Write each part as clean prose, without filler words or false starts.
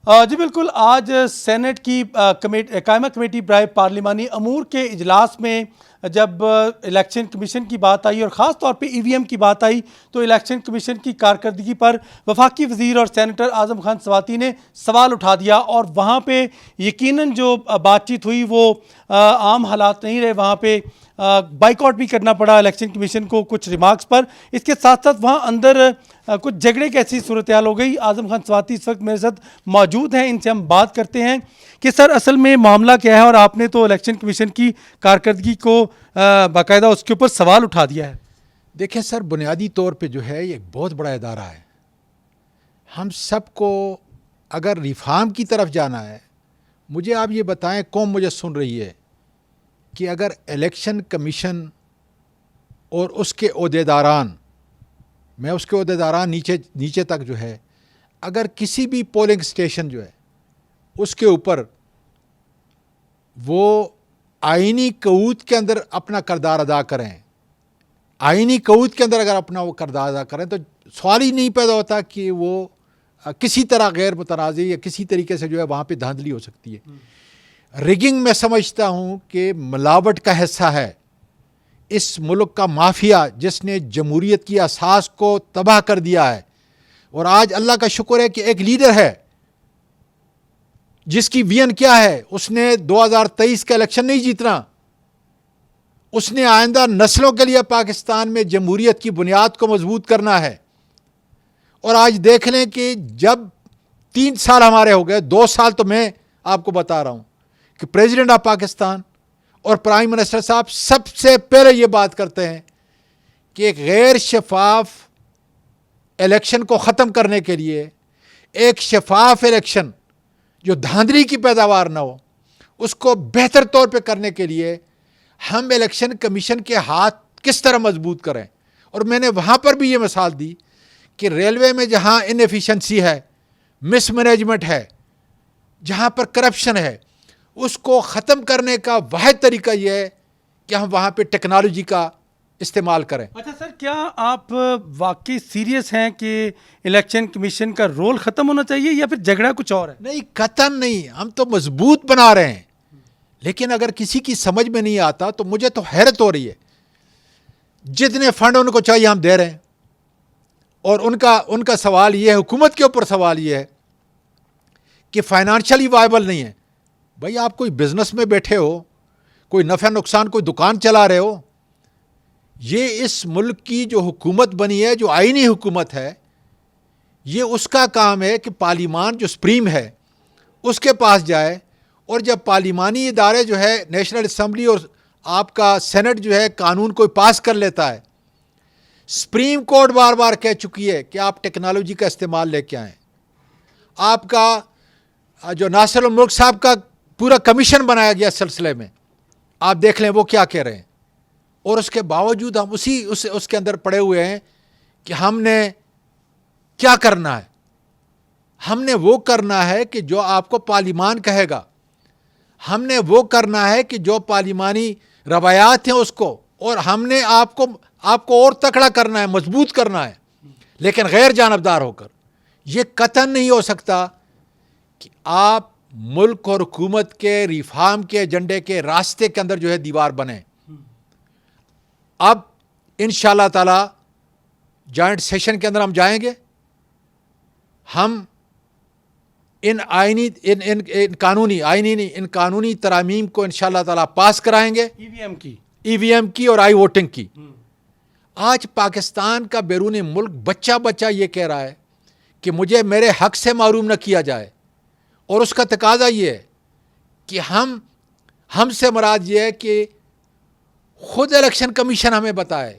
जी बिल्कुल। आज सेनेट की कायमा कमेटी बराए पार्लिमानी अमूर के इजलास में जब इलेक्शन कमीशन की बात आई और ख़ास तौर पे ईवीएम की बात आई, तो इलेक्शन कमीशन की कारकर्दगी पर वफाकी वज़ीर और सेनेटर आज़म खान सवाती ने सवाल उठा दिया और वहाँ पे यकीनन जो बातचीत हुई वो आम हालात नहीं रहे। वहाँ पे बाइकआउट भी करना पड़ा इलेक्शन कमीशन को कुछ रिमार्क्स पर। इसके साथ साथ वहाँ अंदर कुछ झगड़े की ऐसी सूरत हाल हो गई। आज़म खान सवाती इस वक्त मेरे साथ मौजूद हैं, इनसे हम बात करते हैं कि सर असल में मामला क्या है और आपने तो इलेक्शन कमीशन की कारकर्दगी को बाकायदा उसके ऊपर सवाल उठा दिया है। देखिए सर, बुनियादी तौर पे जो है ये एक बहुत बड़ा इदारा है। हम सबको अगर रिफॉर्म की तरफ जाना है, मुझे आप ये बताएं, कौन मुझे सुन रही है, कि अगर इलेक्शन कमीशन और उसके ओहदेदारान, मैं उसके ओहदेदारान नीचे तक जो है, अगर किसी भी पोलिंग स्टेशन जो है उसके ऊपर वो आइनी कऊद के अंदर अपना किरदार अदा करें, आइनी कऊद के अंदर अगर अपना वो किरदार अदा करें, तो सवाल ही नहीं पैदा होता कि वो किसी तरह गैर मुतनाज़ी या किसी तरीके से जो है वहाँ पे धांधली हो सकती है। रिगिंग मैं समझता हूँ कि मिलावट का हिस्सा है। इस मुल्क का माफिया जिसने जमहूरियत की असास को तबाह कर दिया है, और आज अल्लाह का शुक्र है कि एक लीडर है जिसकी विजन क्या है, उसने 2023 का इलेक्शन नहीं जीतना, उसने आइंदा नस्लों के लिए पाकिस्तान में जमहूरियत की बुनियाद को मजबूत करना है। और आज देख लें कि जब 3 साल हमारे हो गए, 2 साल तो मैं आपको बता रहा हूं कि प्रेसिडेंट ऑफ पाकिस्तान और प्राइम मिनिस्टर साहब सबसे पहले ये बात करते हैं कि एक गैर शफाफ इलेक्शन को ख़त्म करने के लिए, एक शफाफ इलेक्शन जो धांधली की पैदावार ना हो, उसको बेहतर तौर पे करने के लिए हम इलेक्शन कमीशन के हाथ किस तरह मजबूत करें। और मैंने वहाँ पर भी ये मिसाल दी कि रेलवे में जहाँ इनएफिशिएंसी है, मिसमैनेजमेंट है, जहाँ पर करप्शन है, उसको ख़त्म करने का वाहिद तरीका यह है कि हम वहाँ पे टेक्नोलॉजी का इस्तेमाल करें। अच्छा सर, क्या आप वाकई सीरियस हैं कि इलेक्शन कमीशन का रोल ख़त्म होना चाहिए या फिर झगड़ा कुछ और है? नहीं, कतन नहीं, हम तो मजबूत बना रहे हैं। लेकिन अगर किसी की समझ में नहीं आता तो मुझे तो हैरत हो रही है। जितने फंड उनको चाहिए हम दे रहे हैं, और उनका सवाल ये है, हुकूमत के ऊपर सवाल ये है कि फाइनेंशियली वायबल नहीं है। भाई, आप कोई बिजनेस में बैठे हो, कोई नफ़ा नुकसान, कोई दुकान चला रहे हो। ये इस मुल्क की जो हुकूमत बनी है, जो आईनी हुकूमत है, ये उसका काम है कि पार्लिमान जो सुप्रीम है उसके पास जाए, और जब पार्लिमानी इदारे जो है, नेशनल असम्बली और आपका सेनेट जो है, कानून कोई पास कर लेता है, सुप्रीम कोर्ट बार बार कह चुकी है कि आप टेक्नोलॉजी का इस्तेमाल लेके आएँ। आपका जो नासिर मुल्क साहब का पूरा कमीशन बनाया गया इस सिलसिले में, आप देख लें वो क्या कह रहे हैं। और उसके बावजूद हम उसके अंदर पड़े हुए हैं कि हमने क्या करना है। हमने वो करना है कि जो आपको पार्लिमान कहेगा, हमने वो करना है कि जो पार्लिमानी रवायात हैं उसको, और हमने आपको और तकड़ा करना है, मजबूत करना है, लेकिन गैर जानबदार होकर। ये कतन नहीं हो सकता कि आप मुल्क और हुकूमत के रिफॉर्म के एजेंडे के रास्ते के अंदर जो है दीवार बने। अब इंशाअल्लाह ताला जॉइंट सेशन के अंदर हम जाएंगे, हम इन कानूनी तरामीम को इंशाअल्लाह ताला पास कराएंगे, ईवीएम की और आई वोटिंग की। आज पाकिस्तान का बैरून मुल्क बच्चा ये कह रहा है कि मुझे मेरे हक से महरूम न किया जाए, और उसका तकाजा ये है कि हमसे मुराद ये है कि खुद इलेक्शन कमीशन हमें बताए।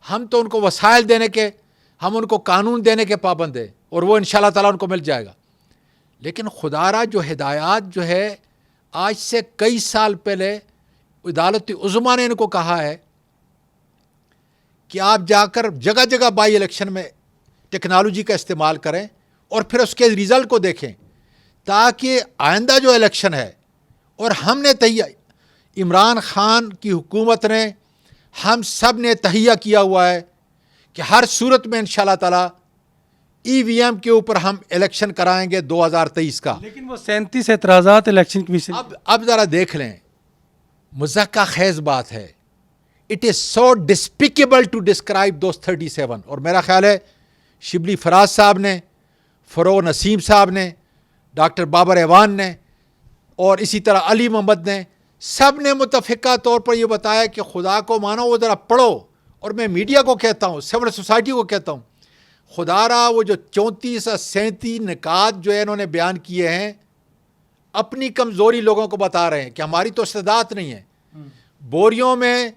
हम तो उनको वसाइल देने के, हम उनको कानून देने के पाबंद है, और वो इंशाअल्लाह ताला उनको मिल जाएगा। लेकिन खुदारा जो हिदायत जो है, आज से कई साल पहले अदालत उज़्मा ने इनको कहा है कि आप जाकर जगह जगह बाई इलेक्शन में टेक्नोलॉजी का इस्तेमाल करें और फिर उसके रिज़ल्ट को देखें, ताकि आइंदा जो इलेक्शन है, और हमने तहिया, इमरान खान की हुकूमत ने, हम सब ने तहिया किया हुआ है कि हर सूरत में इंशाअल्लाह ताला ईवीएम के ऊपर हम इलेक्शन कराएंगे 2023 का। लेकिन वो 37 एतराज़ात इलेक्शन कमीशन अब ज़रा देख लें, मुज़क्का खेज बात है। It is so despicable to describe those 37। और मेरा ख्याल है शिबली फराज साहब ने, फ़रोग़ नसीम साहब ने, डॉक्टर बाबर ऐवान ने और इसी तरह अली मोहम्मद ने, सब ने मुतफ़िका तौर पर यह बताया कि खुदा को मानो, वो ज़रा पढ़ो। और मैं मीडिया को कहता हूँ, सिविल सोसाइटी को कहता हूँ, खुदारा वो जो 34 और 37 निकात जो है इन्होंने बयान किए हैं, अपनी कमज़ोरी लोगों को बता रहे हैं कि हमारी तो इस्तेदात नहीं है। बोरियों में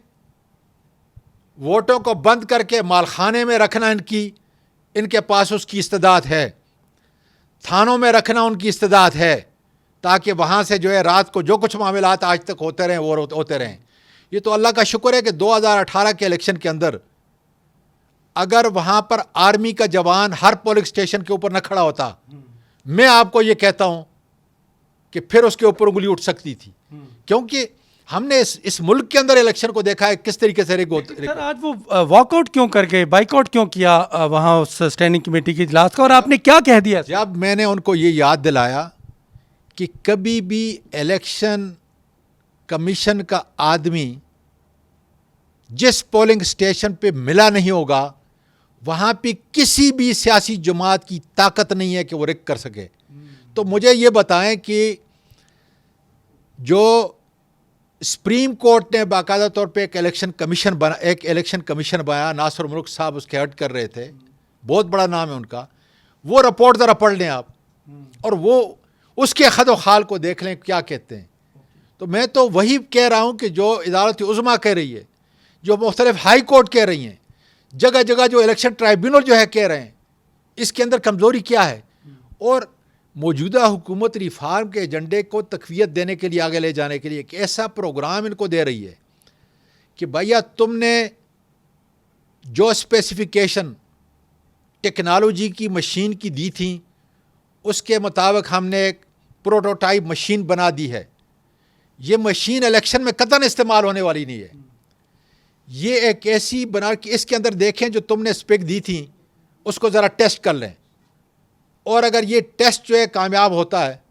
वोटों को बंद करके मालखाने में रखना इनके पास उसकी इस्तेदात है, थानों में रखना उनकी इस्तेदात है, ताकि वहाँ से जो है रात को जो कुछ मामलात आज तक होते रहें वो होते रहें। ये तो अल्लाह का शुक्र है कि 2018 के इलेक्शन के अंदर अगर वहाँ पर आर्मी का जवान हर पोलिंग स्टेशन के ऊपर न खड़ा होता, मैं आपको ये कहता हूँ कि फिर उसके ऊपर उंगली उठ सकती थी। क्योंकि हमने इस मुल्क के अंदर इलेक्शन को देखा है किस तरीके से सर, आज वो वॉकआउट क्यों कर गए, बाइकआउट क्यों किया वहाँ उस स्टैंडिंग कमेटी के इजलास का, और आपने क्या कह दिया? जब मैंने उनको ये याद दिलाया कि कभी भी इलेक्शन कमीशन का आदमी जिस पोलिंग स्टेशन पे मिला नहीं होगा, वहाँ पे किसी भी सियासी जमात की ताकत नहीं है कि वो रिक कर सके। तो मुझे ये बताएं कि जो सुप्रीम कोर्ट ने बाकायदा तौर पे एक इलेक्शन कमीशन बनाया, नासिर मुल्क साहब उसके हेड कर रहे थे, बहुत बड़ा नाम है उनका, वो रिपोर्ट ज़रा पढ़ लें आप, और वो उसके खद व खाल को देख लें क्या कहते हैं। तो मैं तो वही कह रहा हूँ कि जो इदारत उज़्मा कह रही है, जो मुख्तलिफ हाई कोर्ट कह रही हैं, जगह जगह जो इलेक्शन ट्राइब्यूनल जो है कह रहे हैं, इसके अंदर कमज़ोरी क्या है। और मौजूदा हुकूमत रिफार्म के एजेंडे को तक़वियत देने के लिए, आगे ले जाने के लिए एक ऐसा प्रोग्राम इनको दे रही है कि भैया तुमने जो स्पेसिफिकेशन टेक्नोलॉजी की मशीन की दी थी, उसके मुताबिक हमने एक प्रोटोटाइप मशीन बना दी है। ये मशीन इलेक्शन में कतई इस्तेमाल होने वाली नहीं है। ये एक ऐसी बना कि इसके अंदर देखें जो तुमने स्पेक दी थी उसको ज़रा टेस्ट कर लें, और अगर ये टेस्ट जो है कामयाब होता है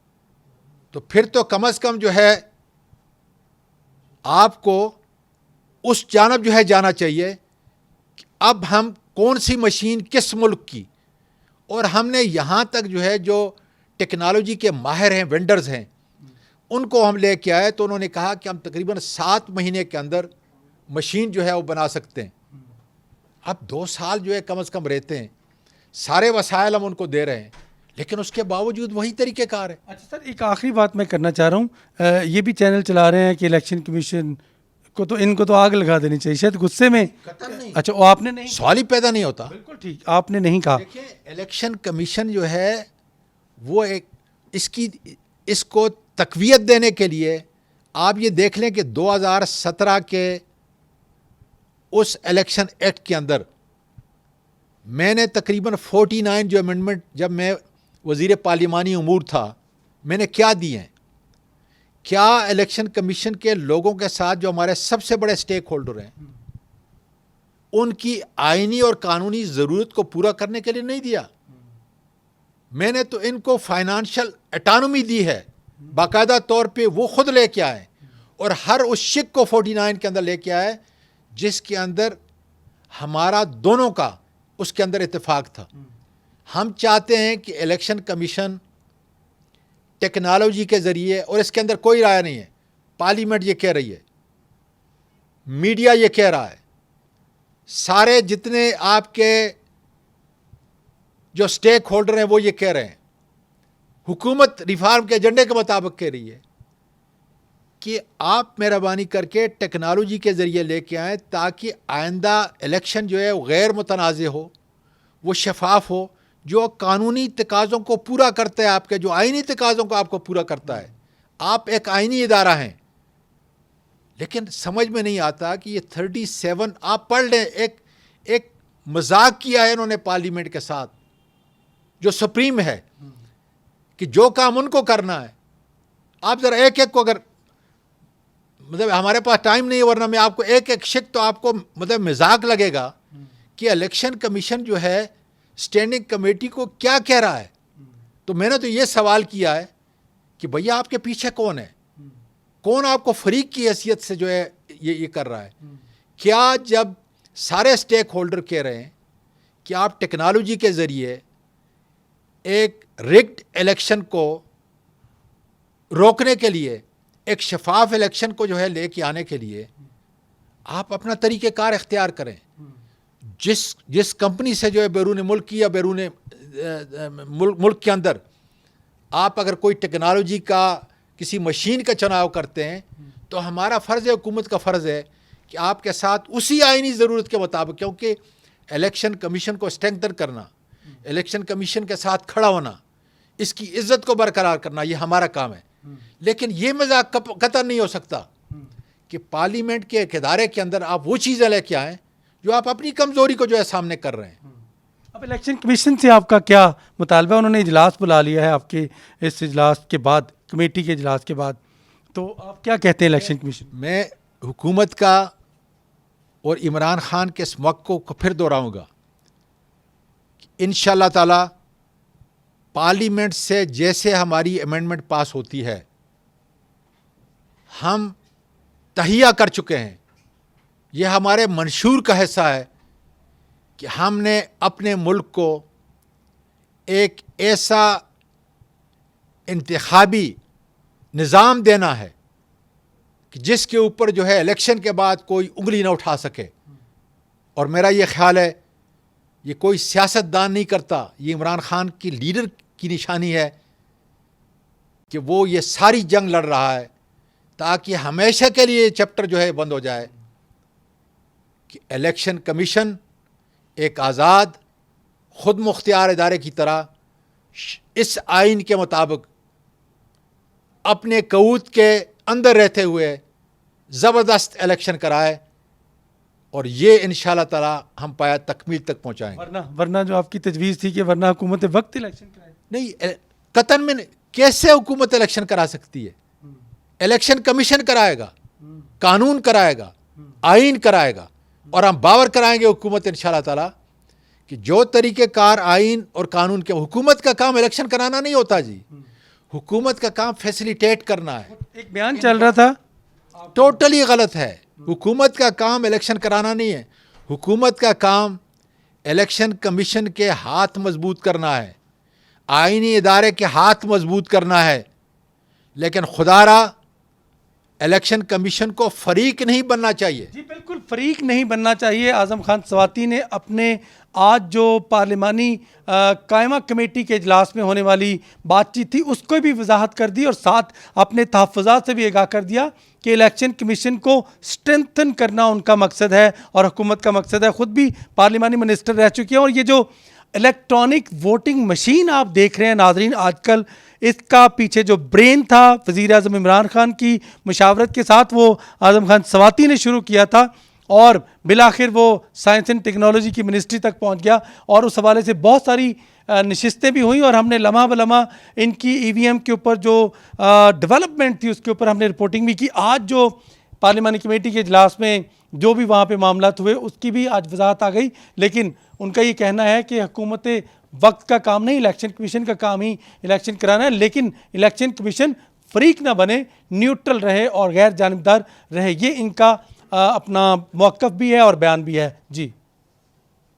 तो फिर तो कम अज़ कम जो है आपको उस जानब जो है जाना चाहिए कि अब हम कौन सी मशीन किस मुल्क की, और हमने यहाँ तक जो है जो टेक्नोलॉजी के माहिर हैं, वेंडर्स हैं, उनको हम लेके आए। तो उन्होंने कहा कि हम तकरीबन 7 महीने के अंदर मशीन जो है वो बना सकते हैं। अब 2 साल जो है कम से कम रहते हैं, सारे वसाइल हम उनको दे रहे हैं, लेकिन उसके बावजूद वही तरीक़ेकार है। अच्छा सर, एक आखिरी बात मैं करना चाह रहा हूँ, ये भी चैनल चला रहे हैं कि इलेक्शन कमीशन को तो इनको तो आग लगा देनी चाहिए, शायद गुस्से में। अच्छा, वो आपने नहीं, सवाल ही पैदा नहीं होता। बिल्कुल ठीक, आपने नहीं कहा। देखिए, इलेक्शन कमीशन जो है वो एक इसको तक़वियत देने के लिए आप ये देख लें कि 2017 के उस इलेक्शन एक्ट के अंदर मैंने तकरीबन 49 जो अमेंडमेंट, जब मैं वज़ीर पार्लिमानी उमूर था, मैंने क्या दिए हैं, क्या इलेक्शन कमीशन के लोगों के साथ जो हमारे सबसे बड़े स्टेक होल्डर हैं, उनकी आइनी और कानूनी ज़रूरत को पूरा करने के लिए नहीं दिया। मैंने तो इनको फाइनेंशियल एटानमी दी है, बाकायदा तौर पे वो खुद लेके आए, और हर उस शिक को 49 के अंदर लेके आए जिसके अंदर हमारा दोनों का उसके अंदर इत्तेफाक था। हम चाहते हैं कि इलेक्शन कमीशन टेक्नोलॉजी के ज़रिए, और इसके अंदर कोई राय नहीं है, पार्लियामेंट ये कह रही है, मीडिया ये कह रहा है, सारे जितने आपके जो स्टेक होल्डर हैं वो ये कह रहे हैं, हुकूमत रिफार्म के एजेंडे के मुताबिक कह रही है कि आप मेहरबानी करके टेक्नोलॉजी के ज़रिए लेके आएँ, ताकि आइंदा इलेक्शन जो है वो गैर मुतनाज़ हो, वो शफाफ हो, जो कानूनी तकाज़ों को पूरा करता है, आपके जो आइनी तकाज़ों को आपको पूरा करता है। आप एक आइनी इदारा हैं, लेकिन समझ में नहीं आता कि ये 37 आप पढ़ लें, एक मजाक किया है इन्होंने पार्लियामेंट के साथ, जो सुप्रीम है, कि जो काम उनको करना है। आप ज़रा एक एक को, अगर मतलब हमारे पास टाइम नहीं है, वरना मैं आपको एक एक शिक तो आपको मतलब मजाक लगेगा कि इलेक्शन कमीशन जो है स्टैंडिंग कमेटी को क्या कह रहा है। तो मैंने तो ये सवाल किया है कि भैया आपके पीछे कौन है, कौन आपको फरीक की हैसियत से जो है ये कर रहा है। क्या जब सारे स्टेक होल्डर कह रहे हैं कि आप टेक्नोलॉजी के ज़रिए एक रिग्ड इलेक्शन को रोकने के लिए, एक शफाफ इलेक्शन को जो है लेके आने के लिए आप अपना तरीक़ेकार इख्तियार करें। जिस कंपनी से जो है बैरून मुल्क की या बैरून मुल्क के अंदर आप अगर कोई टेक्नोलॉजी का किसी मशीन का चुनाव करते हैं, तो हमारा फ़र्ज़ है, हुकूमत का फ़र्ज़ है कि आपके साथ उसी आइनी ज़रूरत के मुताबिक, क्योंकि इलेक्शन कमीशन को स्ट्रेंथन करना, इलेक्शन कमीशन के साथ खड़ा होना, इसकी इज़्ज़त को बरकरार करना, ये हमारा काम है। लेकिन ये मजाक कतई नहीं हो सकता कि पार्लियामेंट के एक इदारे के अंदर आप वो चीज़ें लेके आएँ जो आप अपनी कमज़ोरी को जो है सामने कर रहे हैं। अब इलेक्शन कमीशन से आपका क्या मुतालबा? उन्होंने इजलास बुला लिया है आपके इस इजलास के बाद, कमेटी के इजलास के बाद, तो आप क्या कहते हैं इलेक्शन कमीशन? मैं हुकूमत का और इमरान खान के इस मौक़े को फिर दोहराऊँगा कि इंशाअल्लाह ताला पार्लियामेंट से जैसे हमारी अमेंडमेंट पास होती है, हम तहिया कर चुके हैं, यह हमारे मंशूर का हिस्सा है कि हमने अपने मुल्क को एक ऐसा इंतखाबी निज़ाम देना है कि जिसके ऊपर जो है इलेक्शन के बाद कोई उंगली ना उठा सके। और मेरा ये ख्याल है ये कोई सियासतदान नहीं करता, ये इमरान खान की लीडर की निशानी है कि वो ये सारी जंग लड़ रहा है ताकि हमेशा के लिए ये चैप्टर जो है बंद हो जाए कि इलेक्शन कमीशन एक आज़ाद खुद मुख्तियार इदारे की तरह इस आइन के मुताबिक अपने कऊद के अंदर रहते हुए ज़बरदस्त इलेक्शन कराए, और ये इंशाअल्लाह ताला हम पाया तकमील तक पहुँचाएंगे। वरना जो आपकी तजवीज़ थी कि वरना हुकूमत वक्त इलेक्शन कराए, नहीं, कतन में कैसे हुकूमत इलेक्शन करा सकती है? इलेक्शन कमीशन कराएगा, कानून कराएगा, आइन कराएगा, और हम बावर कराएंगे हुकूमत इंशाअल्लाह ताला कि जो तरीक़ेकार आइन और कानून के, हुकूमत का काम इलेक्शन कराना नहीं होता जी, हुकूमत का काम फैसिलिटेट करना है। एक बयान चल रहा था, टोटली गलत है। हुकूमत का काम इलेक्शन कराना नहीं है, हुकूमत का काम इलेक्शन कमीशन के हाथ मजबूत करना है, आइनी इदारे के हाथ मजबूत करना है। लेकिन खुदारा इलेक्शन कमीशन को फरीक नहीं बनना चाहिए। जी बिल्कुल फरीक नहीं बनना चाहिए। आज़म खान सवाती ने अपने आज जो पार्लिमानी कायमा कमेटी के इजलास में होने वाली बातचीत थी उसको भी वजाहत कर दी, और साथ अपने तहफ़्फ़ुज़ात से भी आगाह कर दिया कि इलेक्शन कमीशन को स्ट्रेंथन करना उनका मकसद है और हुकूमत का मकसद है। ख़ुद भी पार्लिमानी मिनिस्टर रह चुके हैं, और ये जो इलेक्ट्रॉनिक वोटिंग मशीन आप देख रहे हैं नाज़रीन आजकल, इसका पीछे जो ब्रेन था वज़ीर आज़म इमरान खान की मशावरत के साथ वो आज़म खान सवाती ने शुरू किया था, और बिलाखिर वो साइंस एंड टेक्नोलॉजी की मिनिस्ट्री तक पहुंच गया, और उस हवाले से बहुत सारी नशिस्तें भी हुई, और हमने लम्हा ब लम्हा इनकी EVM के ऊपर जो डेवलपमेंट थी उसके ऊपर हमने रिपोर्टिंग भी की। आज जो पार्लिमानी कमेटी के इजलास में जो भी वहाँ पे मामलात हुए उसकी भी आज वजाहत आ गई, लेकिन उनका ये कहना है कि हुकूमत वक्त का काम नहीं, इलेक्शन कमीशन का काम ही इलेक्शन कराना है, लेकिन इलेक्शन कमीशन फरीक ना बने, न्यूट्रल रहे और गैर जानिबदार रहे। ये इनका अपना मौक़िफ़ भी है और बयान भी है। जी।